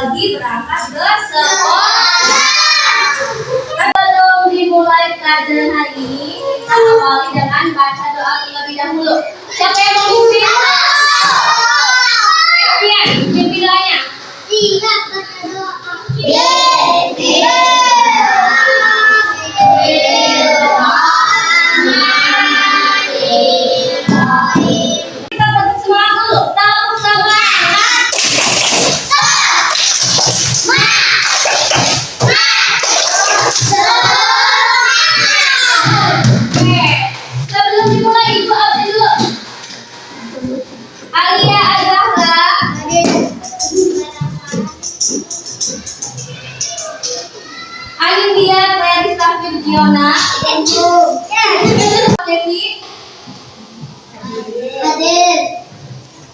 pergi berangkat ke sekolah. Sebelum dimulai pelajaran hari ini, kita awali dengan baca doa terlebih dahulu. Siapa yang mau pimpin? Pimpin doanya. Ingat baca doa. Kita bentuk semangat dulu. Tepuk semangat. Oke, sebelum dimulai ibu absen dulu. Alia Azahra, Alindia Clarissa Virgiona, Devi,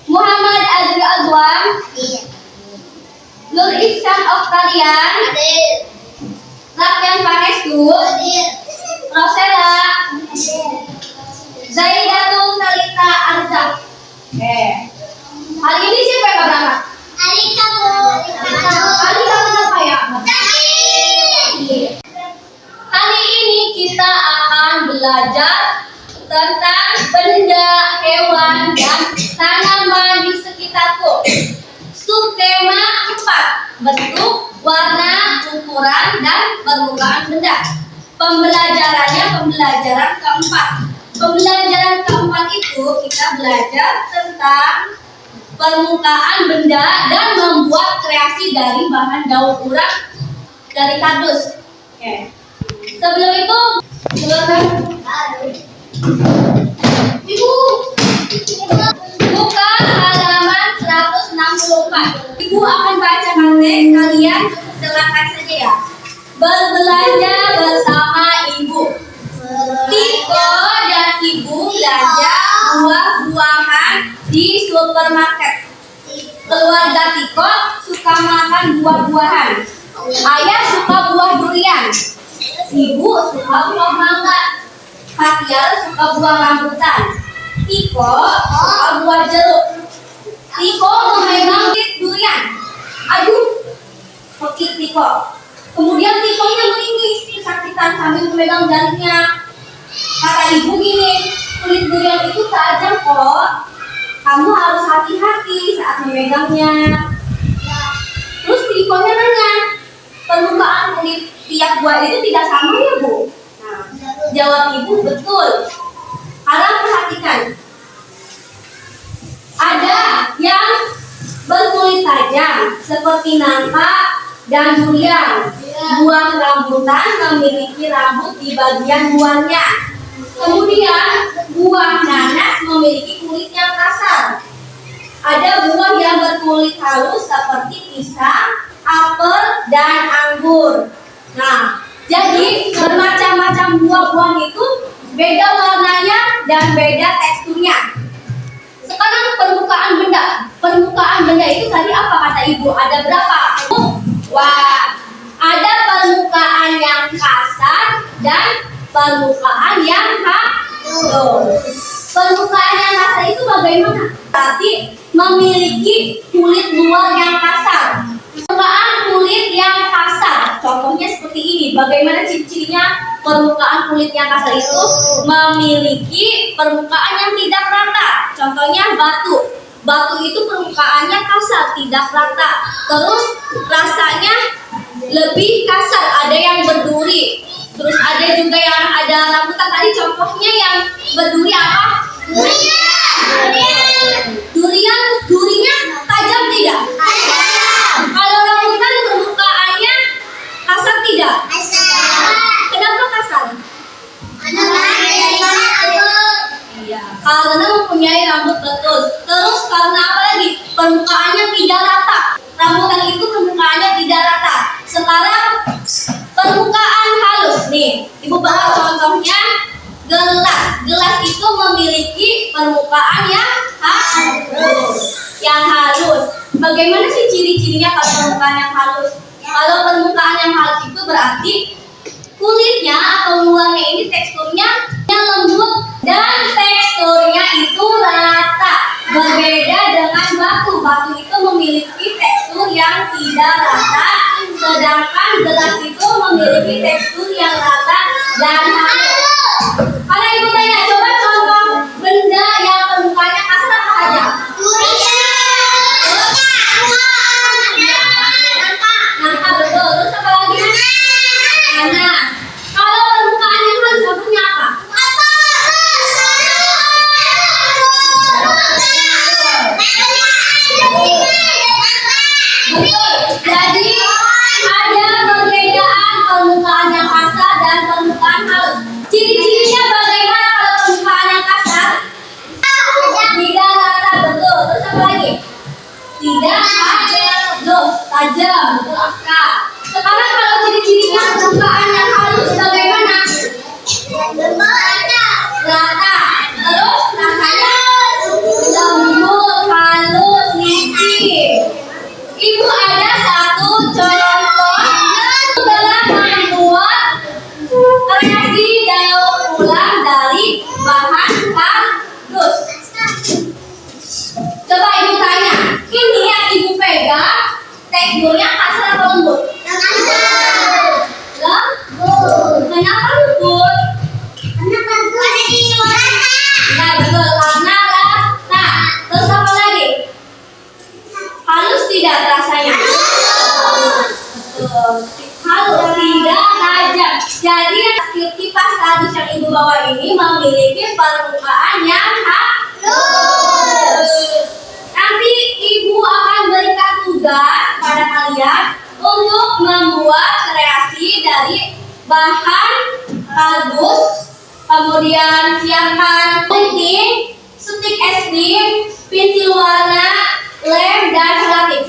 Muhammad Azri Azwan, Nur Ihsan Oktarian, Rafian Panestu, Rosella, Zaidatul Talita Arza. Hari ini siapa yang berangkat? Alika, Bu. Alika kenapa ya? Hari ini kita akan belajar tentang benda, hewan, dan tanaman di sekitarku. Subtema 4, bentuk, warna, ukuran, dan permukaan benda. Pembelajarannya pembelajaran keempat. Pembelajaran keempat itu kita belajar tentang permukaan benda dan membuat kreasi dari bahan daur ulang dari kardus. Oke. Sebelum itu, silakan Ibu buka halaman 164. Ibu akan bacakan teks, kalian cukup dengarkan saja ya. Berbelanja bersama ibu. Tiko dan ibu belanja buah-buahan di supermarket. Keluarga Tiko suka makan buah-buahan. Ayah suka buah durian. Ibu suka buah mangga. Fatia suka buah rambutan. Tiko suka buah jeruk. Tiko memegang durian. Aduh, sakit Tiko. Kemudian Tikonya menangis kesakitan sambil memegang jarinya. Kata ibu gini, kulit durian itu tajam kok. Kamu harus hati-hati saat memegangnya. Terus Tikonya nanya, permukaan kulit tiap buah itu tidak sama ya Bu? Nah, jawab ibu, betul. Sekarang perhatikan. Ada yang berkulit tajam seperti nangka dan durian. Buah rambutan memiliki rambut di bagian luarnya. Kemudian buah nanas memiliki kulit yang kasar. Ada buah yang berkulit halus seperti pisang, apel, dan anggur. Nah, jadi bermacam-macam buah-buah itu beda warnanya dan beda teksturnya. Sekarang permukaan benda. Permukaan benda itu tadi apa kata ibu? Ada berapa? Wah, ada permukaan yang kasar dan permukaan yang halus. Permukaan yang kasar itu bagaimana? Berarti memiliki kulit luar yang kasar. Permukaan kulit yang kasar, contohnya seperti ini. Bagaimana ciri-cirinya? Permukaan kulit yang kasar itu memiliki permukaan yang tidak rata. Contohnya batu. Batu itu permukaannya kasar, tidak rata. Terus rasanya lebih kasar, ada yang berduri. Terus ada juga yang ada rambutan. Tadi contohnya yang berduri apa? Durian tajam tidak? Kalau rambutan permukaannya kasar tidak? Kenapa kasar? Iya, karena mempunyai rambut betul. Terus karena apa lagi? Permukaannya tidak rata. Rambutan itu permukaannya tidak rata. Sekarang permukaan halus nih. Ibu bawa contohnya gelas. Gelas itu memiliki permukaan yang halus. Bagaimana sih ciri-cirinya kalau permukaan yang halus? Kalau permukaan yang halus itu berarti kulitnya atau luarnya ini teksturnya yang lembut dan teksturnya itu rata. Berbeda dengan batu. Batu itu memiliki tekstur yang tidak rata, sedangkan gelas itu memiliki tekstur yang rata dan halus. Kalau ibu tanya, coba contoh benda yang permukaannya kasar apa saja? Nangka, betul. Terus apa lagi? Tanah. Kalau permukaannya halus, contohnya apa? Betul. Jadi ada perbedaan permukaan yang kasar dan permukaan halus. Ciri-cirinya bagaimana kalau permukaan yang kasar? Tidak rata, betul. Terus apa lagi? Tidak halus, tajam, betul Aska. Sekarang kalau ciri-cirinya permukaan yang halus bagaimana? Rata. Terus rasanya lembut, halus, licin. Ibu ada satu contoh dalam membuat kreasi daur ulang dari bahan kardus. Coba ibu tanya, ini yang ibu pegang teksturnya kasar atau lembut? Lembut. Kenapa lembut? Nah, betul, karena rata. Terus apa lagi? Halus tidak rasanya? Betul. Halus, tidak tajam. Jadi kipas kardus yang ibu bawa ini memiliki permukaan yang halus. Nanti ibu akan berikan tugas pada kalian untuk membuat kreasi dari bahan kardus. Kemudian siapkan gunting, stik es krim, pensil warna, lem, dan selotip.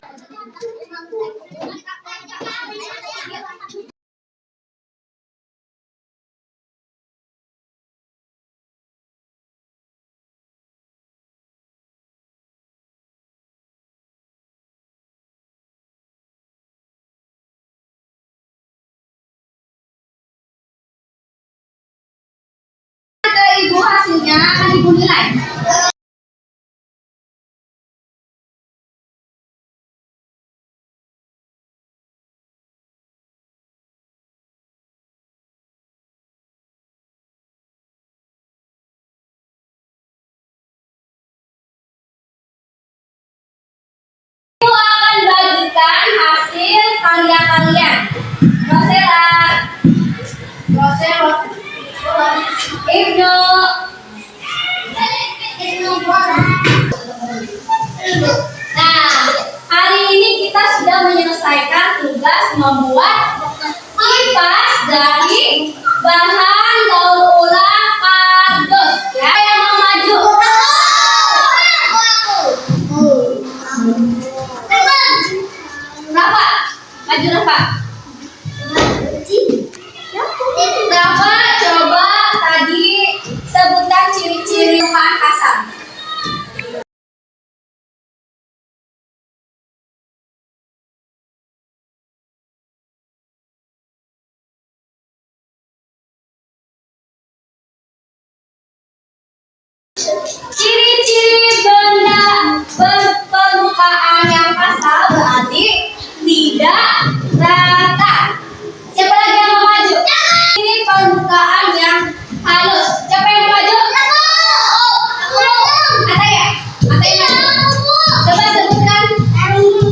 Ke ibu hasilnya akan ibu nilai. Ibu akan bagikan hasil karya kalian. Rosela, Ibnu. Nah, hari ini kita sudah menyelesaikan tugas membuat kipas dari bahan daur ulang kardus. Ya, yang mau maju? Rafa, maju Rafa. Rafa, coba tadi sebutkan ciri-ciri bahan kasar. Ciri-ciri benda berpermukaan yang kasar berarti tidak rata. Siapa lagi yang mau maju? Ini permukaan yang halus. Siapa yang mau maju? Ataya. Ataya maju. Coba sebutkan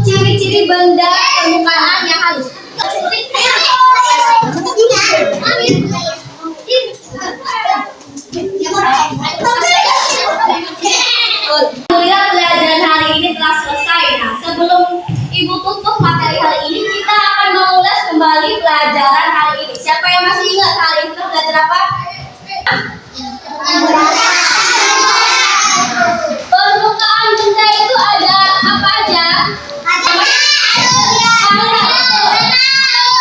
ciri-ciri benda permukaan yang halus. Alhamdulillah pelajaran hari ini telah selesai. Nah, sebelum ibu tutup materi hari ini, kita akan mengulas kembali pelajaran hari ini. Siapa yang masih ingat hari ini kita belajar apa? Permukaan benda itu ada apa aja?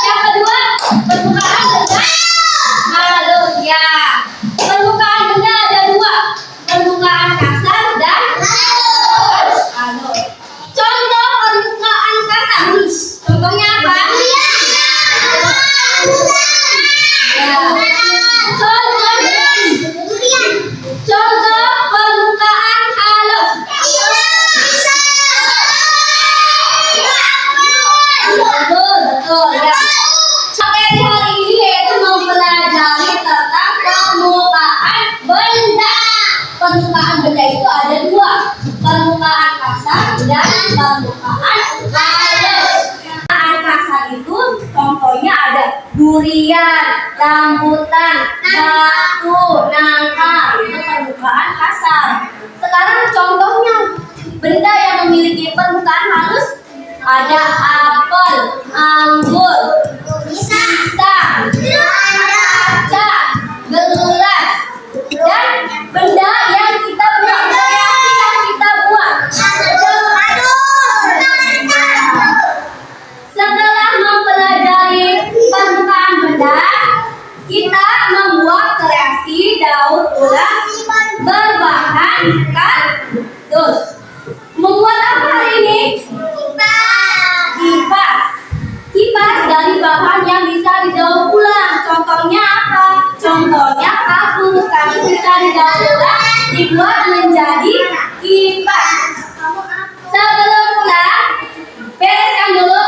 Yang kedua, permukaan benda halus. Ya, permukaan benda ada dua, permukaan kasar dan halus. Contoh permukaan kasar. Contohnya apa? Ya. Contoh betul ya. Materi hari ini yaitu mempelajari tentang permukaan benda. Permukaan benda itu ada dua, permukaan kasar dan permukaan halus. Permukaan kasar itu contohnya ada durian, rambutan, batu, nangka, itu permukaan kasar. Sekarang contohnya benda yang memiliki permukaan halus ada apel, anggur, pisang, kaca, gelas, dan benda yang kita buang, kreasi yang kita buang. Setelah mempelajari permukaan benda, kita membuat kreasi daur ulang berbahan kardus. Membuat apa hari ini? Kipas. Kipas dari bahan yang bisa didaur ulang. Contohnya apa? Contohnya kardus. Kardus bisa didaur ulang, dibuat menjadi kipas. Sebelum pulang, bereskan dulu